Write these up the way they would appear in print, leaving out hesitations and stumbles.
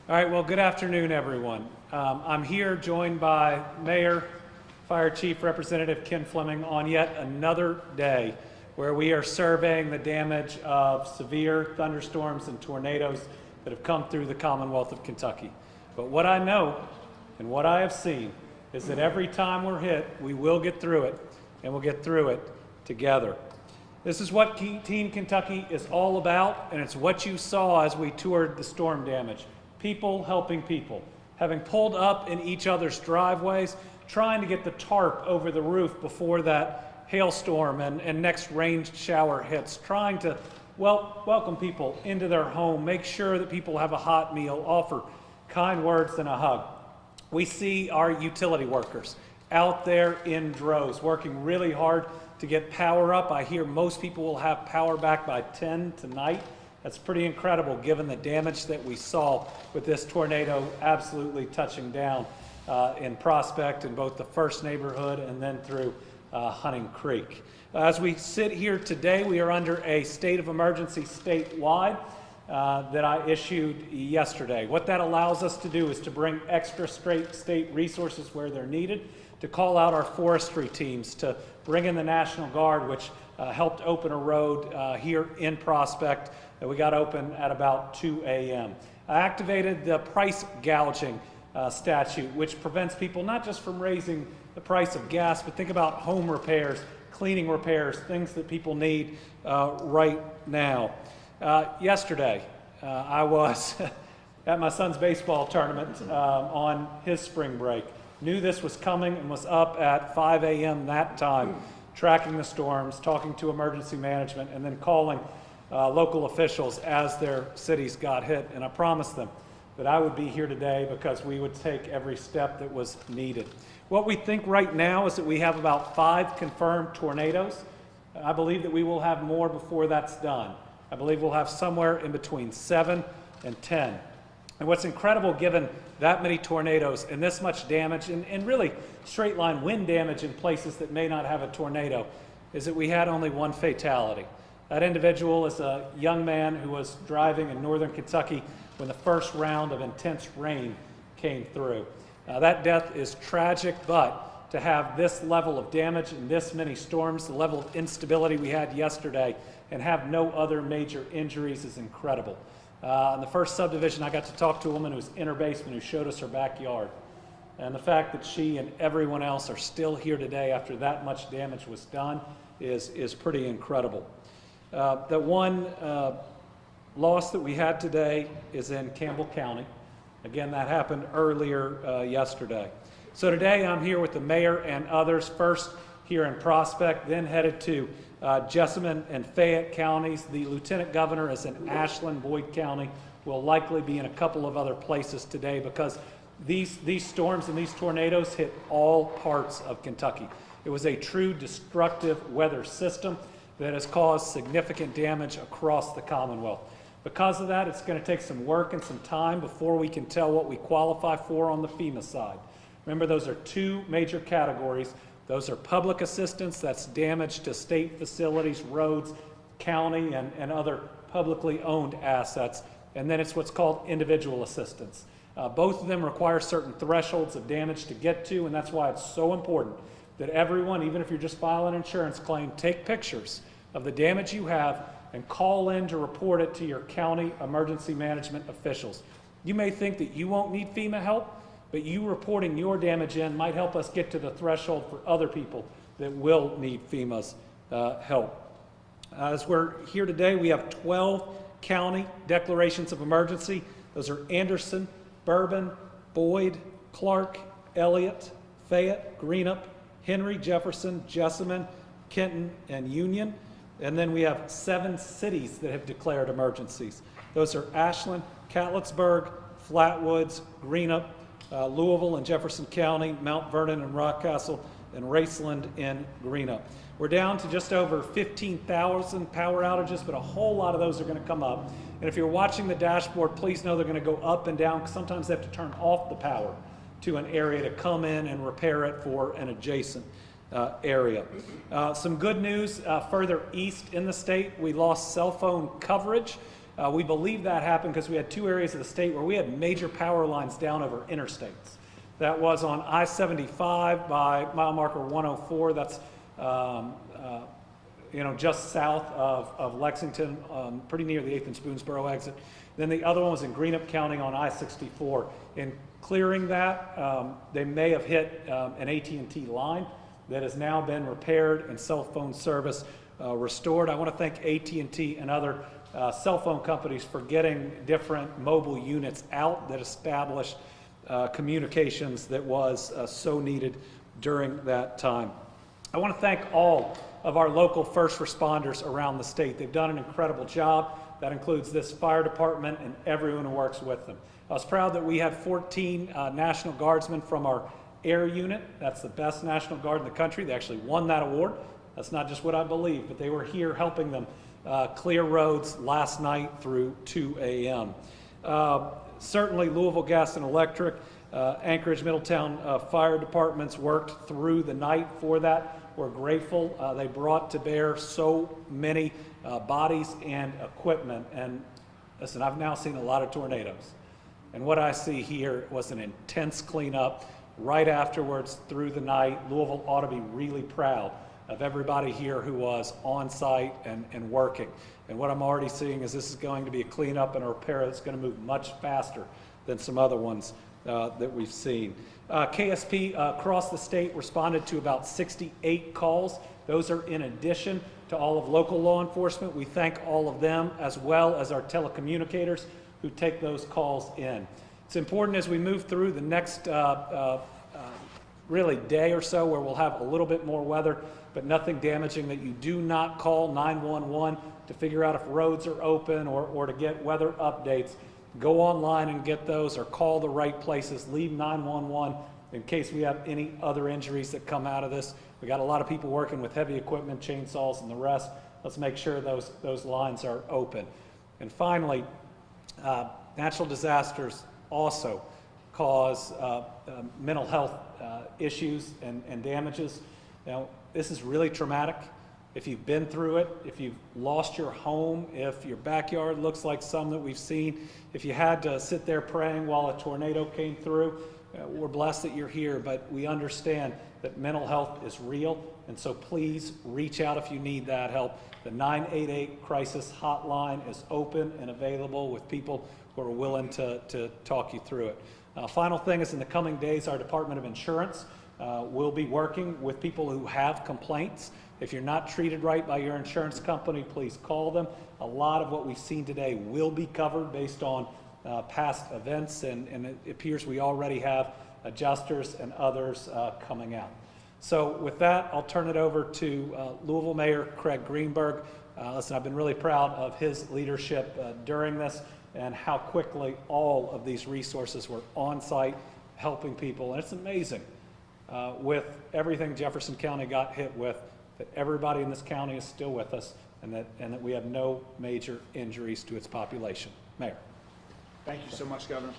All right, well, good afternoon, everyone. I'm here joined by Mayor, Fire Chief Representative Ken Fleming on yet another day where we are surveying the damage of severe thunderstorms and tornadoes that have come through the Commonwealth of Kentucky. But what I know and what I have seen is that every time we're hit, we will get through it, and we'll get through it together. This is what Team Kentucky is all about, and it's what you saw as we toured the storm damage. People helping people, having pulled up in each other's driveways, trying to get the tarp over the roof before that hailstorm and next rain shower hits, trying to welcome people into their home, make sure that people have a hot meal, offer kind words and a hug. We see our utility workers out there in droves, working really hard to get power up. I hear most people will have power back by 10 tonight. That's pretty incredible given the damage that we saw with this tornado absolutely touching down in Prospect in both the first neighborhood and then through Hunting Creek. As we sit here today, we are under a state of emergency statewide that I issued yesterday. What that allows us to do is to bring extra state resources where they're needed, to call out our forestry teams, to bring in the National Guard, which helped open a road here in Prospect that we got open at about 2 a.m. I activated the price gouging statute, which prevents people not just from raising the price of gas, but think about home repairs, cleaning repairs, things that people need right now. Yesterday, I was at my son's baseball tournament on his spring break. Knew this was coming and was up at 5 a.m. that time, tracking the storms, talking to emergency management, and then calling local officials as their cities got hit. And I promised them that I would be here today because we would take every step that was needed. What we think right now is that we have about 5 confirmed tornadoes. I believe that we will have more before that's done. I believe we'll have somewhere in between 7 and 10. And what's incredible, given that many tornadoes and this much damage, and really straight line wind damage in places that may not have a tornado, is that we had only one fatality. That individual is a young man who was driving in northern Kentucky when the first round of intense rain came through. That death is tragic, but to have this level of damage and this many storms, the level of instability we had yesterday, and have no other major injuries is incredible. In the first subdivision, I got to talk to a woman who was in her basement who showed us her backyard. And the fact that she and everyone else are still here today after that much damage was done is pretty incredible. The one loss that we had today is in Campbell County. Again, that happened earlier yesterday. So today I'm here with the mayor and others, first here in Prospect, then headed to Jessamine and Fayette counties. The lieutenant governor is in Ashland, Boyd County. Will likely be in a couple of other places today because these storms and these tornadoes hit all parts of Kentucky. It was a true destructive weather system that has caused significant damage across the Commonwealth. Because of that, it's going to take some work and some time before we can tell what we qualify for on the FEMA side. Remember, those are 2 major categories. Those are public assistance, that's damage to state facilities, roads, county, and other publicly owned assets. And then it's what's called individual assistance. Both of them require certain thresholds of damage to get to, and that's why it's so important that everyone, even if you're just filing an insurance claim, take pictures of the damage you have and call in to report it to your county emergency management officials. You may think that you won't need FEMA help, but you reporting your damage in might help us get to the threshold for other people that will need FEMA's help. As we're here today, we have 12 county declarations of emergency. Those are Anderson, Bourbon, Boyd, Clark, Elliott, Fayette, Greenup, Henry, Jefferson, Jessamine, Kenton, and Union. And then we have 7 cities that have declared emergencies. Those are Ashland, Catlettsburg, Flatwoods, Greenup, Louisville and Jefferson County, Mount Vernon and Rockcastle, and Raceland and Greenup. We're down to just over 15,000 power outages, but a whole lot of those are going to come up. And if you're watching the dashboard, please know they're going to go up and down because sometimes they have to turn off the power to an area to come in and repair it for an adjacent area. Some good news further east in the state, we lost cell phone coverage We believe that happened because we had two areas of the state where we had major power lines down over interstates. That was on I-75 by mile marker 104. That's just south of Lexington, pretty near the 8th and Spoonsboro exit. Then the other one was in Greenup County on I-64. In clearing that, they may have hit an AT&T line that has now been repaired and cell phone service restored. I want to thank AT&T and other cell phone companies for getting different mobile units out that established communications that was so needed during that time. I want to thank all of our local first responders around the state. They've done an incredible job. That includes this fire department and everyone who works with them. I was proud that we had 14 National Guardsmen from our air unit. That's the best National Guard in the country. They actually won that award. That's not just what I believe, but they were here helping them clear roads last night through 2 a.m. Certainly Louisville Gas and Electric, Anchorage, Middletown fire departments worked through the night for that. We're grateful. They brought to bear so many bodies and equipment. And listen, I've now seen a lot of tornadoes. And what I see here was an intense cleanup right afterwards through the night. Louisville ought to be really proud of everybody here who was on site and working. And what I'm already seeing is this is going to be a cleanup and a repair that's going to move much faster than some other ones that we've seen. KSP across the state responded to about 68 calls. Those are in addition to all of local law enforcement. We thank all of them as well as our telecommunicators who take those calls in. It's important as we move through the next really day or so where we'll have a little bit more weather, but nothing damaging, that you do not call 911 to figure out if roads are open or to get weather updates. Go online and get those, or call the right places. Leave 911 in case we have any other injuries that come out of this. We got a lot of people working with heavy equipment, chainsaws and the rest. Let's make sure those lines are open. And finally, natural disasters also cause mental health issues and damages. Now, this is really traumatic. If you've been through it, if you've lost your home, if your backyard looks like some that we've seen, if you had to sit there praying while a tornado came through, we're blessed that you're here, but we understand that mental health is real, and so please reach out if you need that help. The 988 crisis hotline is open and available with people who are willing to talk you through it. Final thing is, in the coming days, our Department of Insurance will be working with people who have complaints. If you're not treated right by your insurance company, please call them. A lot of what we've seen today will be covered based on past events, and it appears we already have adjusters and others coming out. So with that, I'll turn it over to Louisville Mayor Craig Greenberg. Listen, I've been really proud of his leadership during this and how quickly all of these resources were on site helping people. And it's amazing with everything Jefferson County got hit with, that everybody in this county is still with us, and that we have no major injuries to its population. Mayor. Thank you so much, Governor.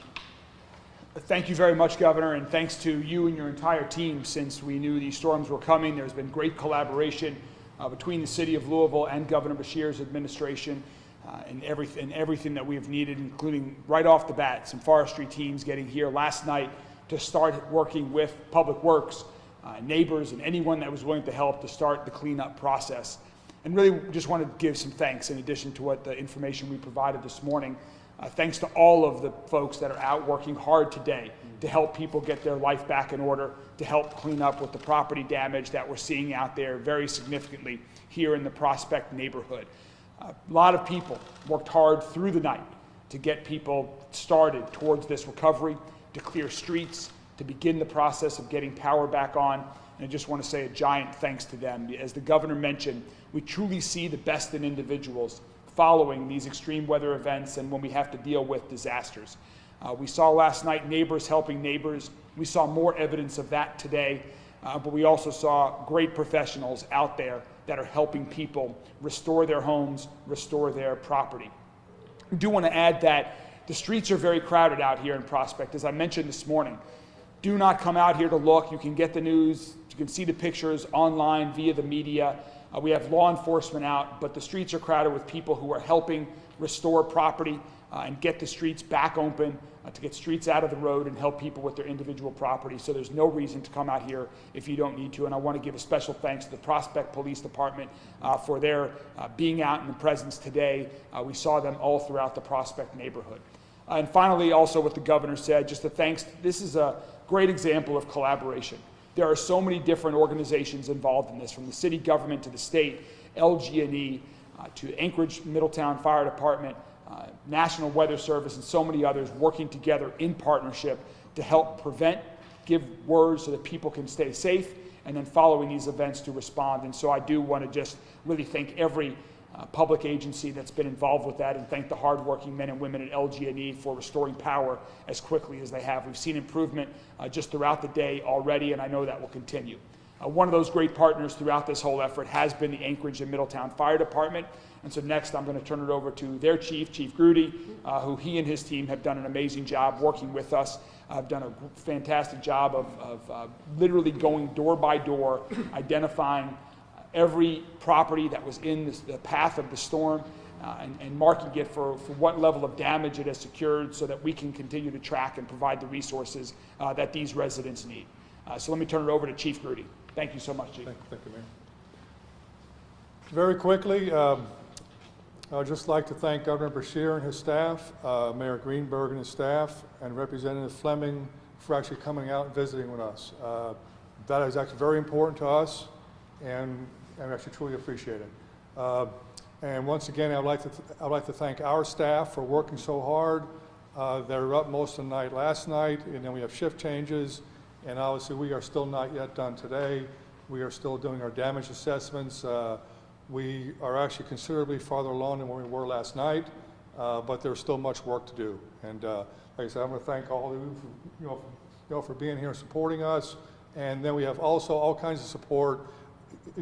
Thank you very much, Governor, and thanks to you and your entire team. Since we knew these storms were coming, there's been great collaboration between the city of Louisville and Governor Beshear's administration and everything that we've needed, including right off the bat, some forestry teams getting here last night to start working with Public Works, neighbors, and anyone that was willing to help to start the cleanup process. And really just want to give some thanks in addition to what the information we provided this morning. Thanks to all of the folks that are out working hard today to help people get their life back in order, to help clean up with the property damage that we're seeing out there very significantly here in the Prospect neighborhood. A lot of people worked hard through the night to get people started towards this recovery, to clear streets, to begin the process of getting power back on. And I just want to say a giant thanks to them. As the governor mentioned, we truly see the best in individuals following these extreme weather events and when we have to deal with disasters. We saw last night neighbors helping neighbors. We saw more evidence of that today, but we also saw great professionals out there that are helping people restore their homes, restore their property. I do want to add that the streets are very crowded out here in Prospect. As I mentioned this morning, do not come out here to look. You can get the news, you can see the pictures online via the media. We have law enforcement out, but the streets are crowded with people who are helping restore property and get the streets back open, to get streets out of the road and help people with their individual property. So there's no reason to come out here if you don't need to. And I want to give a special thanks to the Prospect Police Department for their being out in the presence today. We saw them all throughout the Prospect neighborhood. And finally, also what the governor said, just a thanks. This is a great example of collaboration. There are so many different organizations involved in this, from the city government to the state, LG&E, to Anchorage Middletown Fire Department, National Weather Service, and so many others working together in partnership to help prevent, give words so that people can stay safe, and then following these events to respond. And so I do want to just really thank every public agency that's been involved with that, and thank the hardworking men and women at LG&E for restoring power as quickly as they have. We've seen improvement just throughout the day already, and I know that will continue. One of those great partners throughout this whole effort has been the Anchorage and Middletown Fire Department. And so next I'm going to turn it over to their chief, Chief Grudy, who he and his team have done an amazing job working with us. Have done a fantastic job of literally going door by door, identifying every property that was in the path of the storm, and marking it for what level of damage it has secured, so that we can continue to track and provide the resources that these residents need. So let me turn it over to Chief Grudy. Thank you so much, Chief. Thank you, Mayor. Very quickly, I'd just like to thank Governor Beshear and his staff, Mayor Greenberg and his staff, and Representative Fleming for actually coming out and visiting with us. That is actually very important to us, and we actually truly appreciate it. And once again, I'd like to thank our staff for working so hard. They were up most of the night last night, and then we have shift changes. And obviously, we are still not yet done today. We are still doing our damage assessments. We are actually considerably farther along than where we were last night, but there's still much work to do. And like I said, I'm going to thank all of you, for being here and supporting us. And then we have also all kinds of support.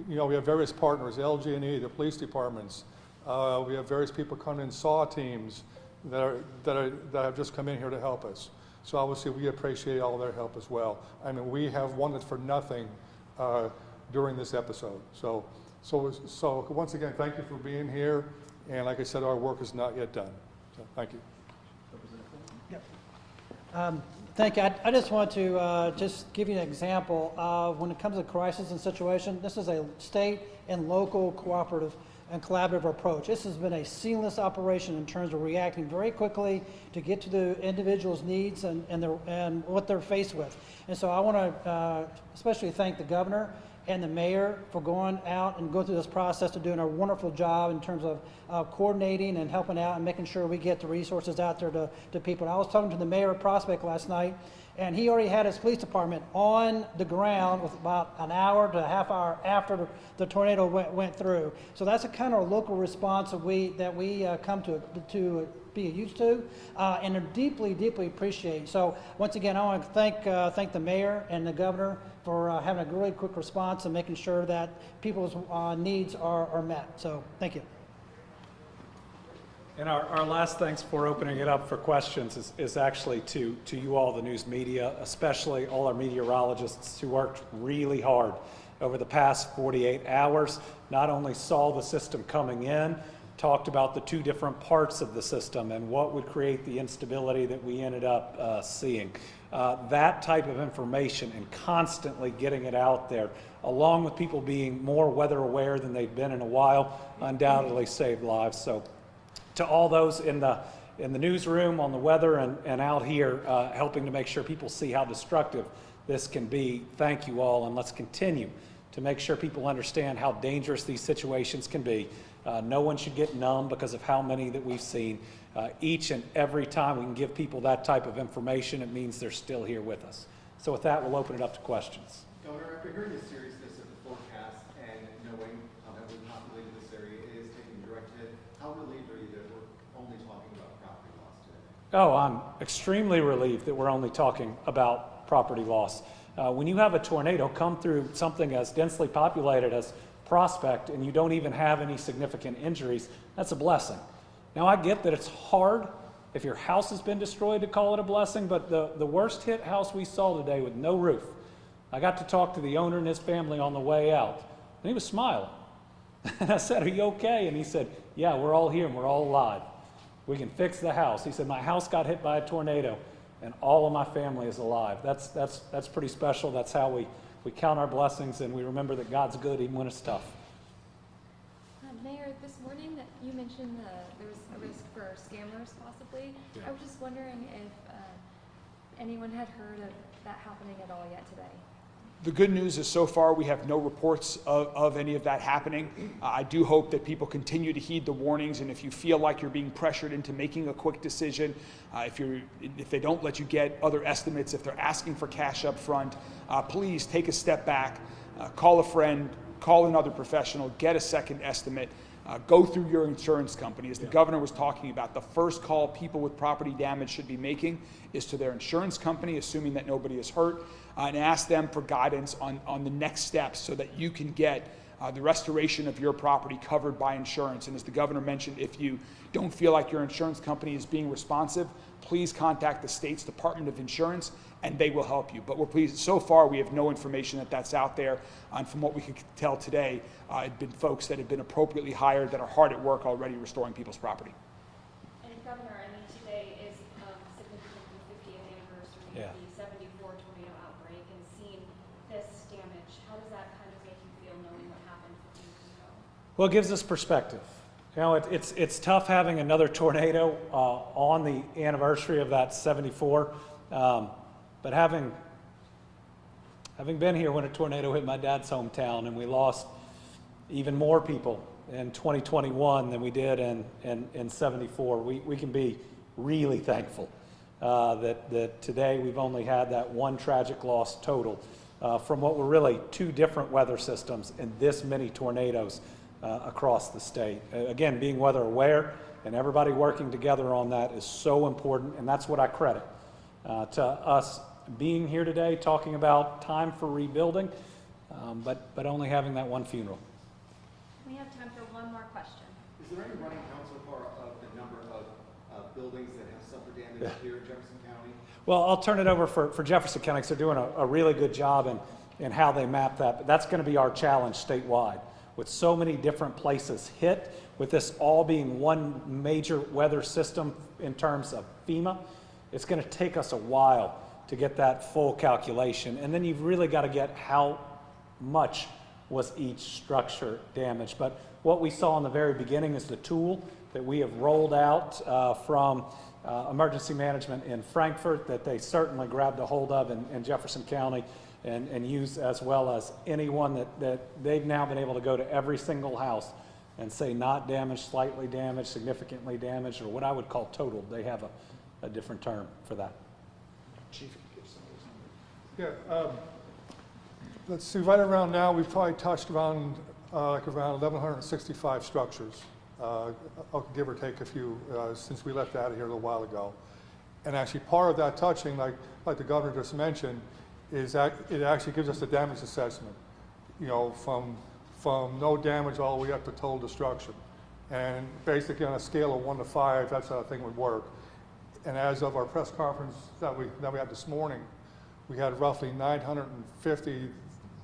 We have various partners, LG&E, the police departments. We have various people coming in, SAW teams that have just come in here to help us. So obviously we appreciate all their help as well. I mean, we have wanted for nothing during this episode. So once again, thank you for being here. And like I said, our work is not yet done. So thank you. Yep. Thank you. I just want to just give you an example. When it comes to crisis and situation, this is a state and local cooperative and collaborative approach. This has been a seamless operation in terms of reacting very quickly to get to the individual's needs and what they're faced with. And so I want to especially thank the governor and the mayor for going out and going through this process, to doing a wonderful job in terms of coordinating and helping out and making sure we get the resources out there to people. And I was talking to the mayor of Prospect last night, and he already had his police department on the ground with about an hour to a half hour after the tornado went through. So that's a kind of local response that we come to be used to and deeply, deeply appreciate. So once again, I want to thank the mayor and the governor for having a really quick response and making sure that people's needs are met. So thank you. And our last thanks for opening it up for questions is actually to you all, the news media, especially all our meteorologists who worked really hard over the past 48 hours, not only saw the system coming in, talked about the two different parts of the system and what would create the instability that we ended up seeing. That type of information and constantly getting it out there, along with people being more weather aware than they've been in a while, undoubtedly saved lives. So to all those in the newsroom, on the weather, and out here helping to make sure people see how destructive this can be, thank you all, and let's continue to make sure people understand how dangerous these situations can be. No one should get numb because of how many that we've seen. Each and every time we can give people that type of information, it means they're still here with us. So with that, we'll open it up to questions. Governor, after hearing the seriousness of the forecast and knowing that we populated this area is taking direct hit, how relieved are you that we're only talking about property loss today? Oh, I'm extremely relieved that we're only talking about property loss. When you have a tornado come through something as densely populated as Prospect and you don't even have any significant injuries, that's a blessing. Now, I get that it's hard if your house has been destroyed to call it a blessing, but the worst hit house we saw today with no roof, I got to talk to the owner and his family on the way out, and he was smiling. And I said, are you okay? And he said, yeah, we're all here and we're all alive. We can fix the house. He said, my house got hit by a tornado and all of my family is alive. That's pretty special. That's how we count our blessings and we remember that God's good even when it's tough. Mayor, this morning that you mentioned there was a risk for scammers possibly. Yeah. I was just wondering if anyone had heard of that happening at all yet today. The good news is so far we have no reports of any of that happening. I do hope that people continue to heed the warnings, and if you feel like you're being pressured into making a quick decision, if they don't let you get other estimates, if they're asking for cash up front, please take a step back, call a friend, call another professional, get a second estimate. Go through your insurance company. As the governor was talking about, the first call people with property damage should be making is to their insurance company, assuming that nobody is hurt, and ask them for guidance on the next steps so that you can get the restoration of your property covered by insurance. And as the governor mentioned, if you don't feel like your insurance company is being responsive, please contact the state's Department of Insurance and they will help you. But we're pleased, so far we have no information that that's out there. And from what we could tell today, it'd been folks that have been appropriately hired that are hard at work already restoring people's property. And Governor, I mean, today is significant the 50th anniversary of the 74 tornado outbreak, and seeing this damage, how does that kind of make you feel knowing what happened 15 years ago? Well, it gives us perspective. You know, it's tough having another tornado on the anniversary of that 74, but having been here when a tornado hit my dad's hometown and we lost even more people in 2021 than we did in 74, we can be really thankful that today we've only had that one tragic loss total from what were really two different weather systems and this many tornadoes across the state. Again, being weather aware and everybody working together on that is so important, and that's what I credit to us being here today, talking about time for rebuilding, but only having that one funeral. We have time for one more question. Is there any running count so far of the number of buildings that have suffered damage here in Jefferson County? Well, I'll turn it over for Jefferson County, because they're doing a really good job in how they map that. But that's going to be our challenge statewide. With so many different places hit, with this all being one major weather system in terms of FEMA, it's going to take us a while to get that full calculation. And then you've really got to get how much was each structure damaged. But what we saw in the very beginning is the tool that we have rolled out from emergency management in Frankfurt that they certainly grabbed a hold of in Jefferson County and use, as well as anyone that they've now been able to go to every single house and say not damaged, slightly damaged, significantly damaged, or what I would call totaled. They have a different term for that. Chief, give some of those numbers. Yeah, let's see, right around now, we've probably touched around, like around 1,165 structures, I'll give or take a few, since we left out of here a little while ago. And actually part of that touching, like the governor just mentioned, is that it actually gives us a damage assessment, you know, from no damage all the way up to total destruction. And basically on a scale of 1 to 5, that's how the thing would work. And as of our press conference that we had this morning, we had roughly 950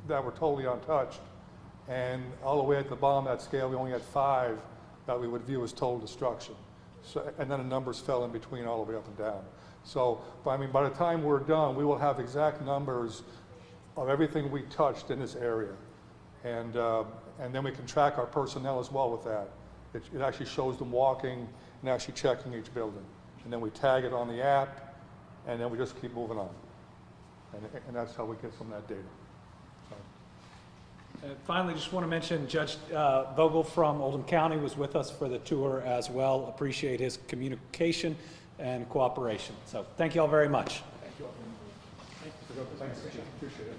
that were totally untouched. And all the way at the bottom of that scale, we only had 5 that we would view as total destruction. So, and then the numbers fell in between all the way up and down. So, but I mean, by the time we're done, we will have exact numbers of everything we touched in this area. And then we can track our personnel as well with that. It actually shows them walking and actually checking each building. And then we tag it on the app, and then we just keep moving on. And that's how we get some of that data. So. Finally, just want to mention Judge Vogel from Oldham County was with us for the tour as well. Appreciate his communication and cooperation. So thank you all very much. Thank you all. Thanks. Appreciate it.